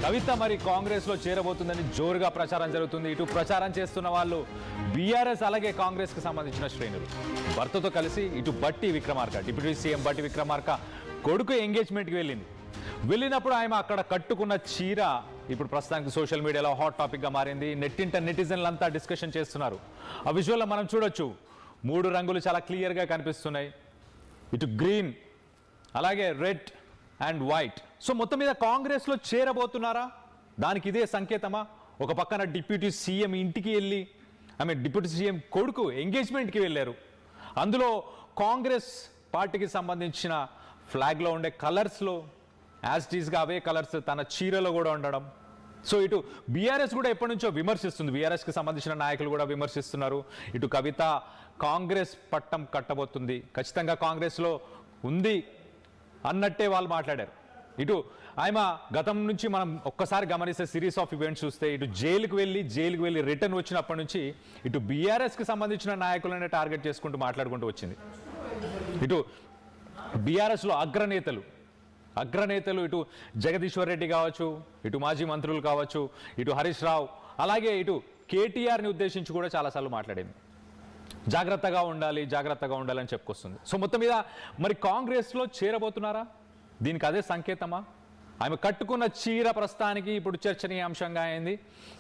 కవిత మరి కాంగ్రెస్లో చేరబోతుందని జోరుగా ప్రచారం జరుగుతుంది. ఇటు ప్రచారం చేస్తున్న వాళ్ళు బీఆర్ఎస్ అలాగే కాంగ్రెస్కి సంబంధించిన శ్రేణులు. భర్తతో కలిసి ఇటు బట్టి విక్రమార్క డిప్యూటీ సీఎం బట్టి విక్రమార్క కొడుకు ఎంగేజ్మెంట్కి వెళ్ళినప్పుడు ఆయన అక్కడ కట్టుకున్న చీర ఇప్పుడు ప్రస్తుతానికి సోషల్ మీడియాలో హాట్ టాపిక్గా మారింది. నెట్టింట నెటిజన్లంతా డిస్కషన్ చేస్తున్నారు. ఆ విజువల్లో మనం చూడొచ్చు, 3 రంగులు చాలా క్లియర్గా కనిపిస్తున్నాయి. ఇటు గ్రీన్ అలాగే రెడ్ అండ్ వైట్. సో మొత్తం మీద కాంగ్రెస్లో చేరబోతున్నారా? దానికి ఇదే సంకేతమా? ఒక పక్కన డిప్యూటీ సీఎం ఇంటికి వెళ్ళి డిప్యూటీ సీఎం కొడుకు ఎంగేజ్మెంట్కి వెళ్ళారు. అందులో కాంగ్రెస్ పార్టీకి సంబంధించిన ఫ్లాగ్లో ఉండే కలర్స్లో యాజ్ టీజ్గా అవే కలర్స్ తన చీరలో కూడా ఉండడం. సో ఇటు బీఆర్ఎస్ కూడా ఎప్పటి నుంచో విమర్శిస్తుంది. బీఆర్ఎస్కి సంబంధించిన నాయకులు కూడా విమర్శిస్తున్నారు. ఇటు కవిత కాంగ్రెస్ పట్టం కట్టబోతుంది, ఖచ్చితంగా కాంగ్రెస్లో ఉంది అన్నట్టే వాళ్ళు మాట్లాడారు. ఇటు ఆయన గతం నుంచి మనం ఒక్కసారి గమనిస్తే సిరీస్ ఆఫ్ ఈవెంట్స్ చూస్తే ఇటు జైలుకు వెళ్ళి రిటర్న్ వచ్చినప్పటి నుంచి ఇటు బీఆర్ఎస్కి సంబంధించిన నాయకులనే టార్గెట్ చేసుకుంటూ మాట్లాడుకుంటూ వచ్చింది. ఇటు బీఆర్ఎస్లో అగ్రనేతలు ఇటు జగదీశ్వర్ రెడ్డి కావచ్చు, ఇటు మాజీ మంత్రులు కావచ్చు, ఇటు హరీష్ రావు, అలాగే ఇటు కేటీఆర్ని ఉద్దేశించి కూడా చాలాసార్లు మాట్లాడింది. జాగ్రత్తగా ఉండాలని చెప్పుకొస్తుంది. సో మొత్తం మీద మరి కాంగ్రెస్లో చేరబోతున్నారా? దీనికి అదే సంకేతమా? ఆమె కట్టుకున్న చీర ప్రస్తుతానికి ఇప్పుడు చర్చనీయాంశంగా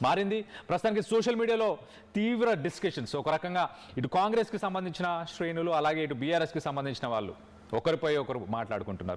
మారింది. ప్రస్తుతానికి సోషల్ మీడియాలో తీవ్ర డిస్కషన్స్. ఒక రకంగా ఇటు కాంగ్రెస్కి సంబంధించిన శ్రేణులు అలాగే ఇటు బీఆర్ఎస్కి సంబంధించిన వాళ్ళు ఒకరిపై ఒకరు మాట్లాడుకుంటున్నారు.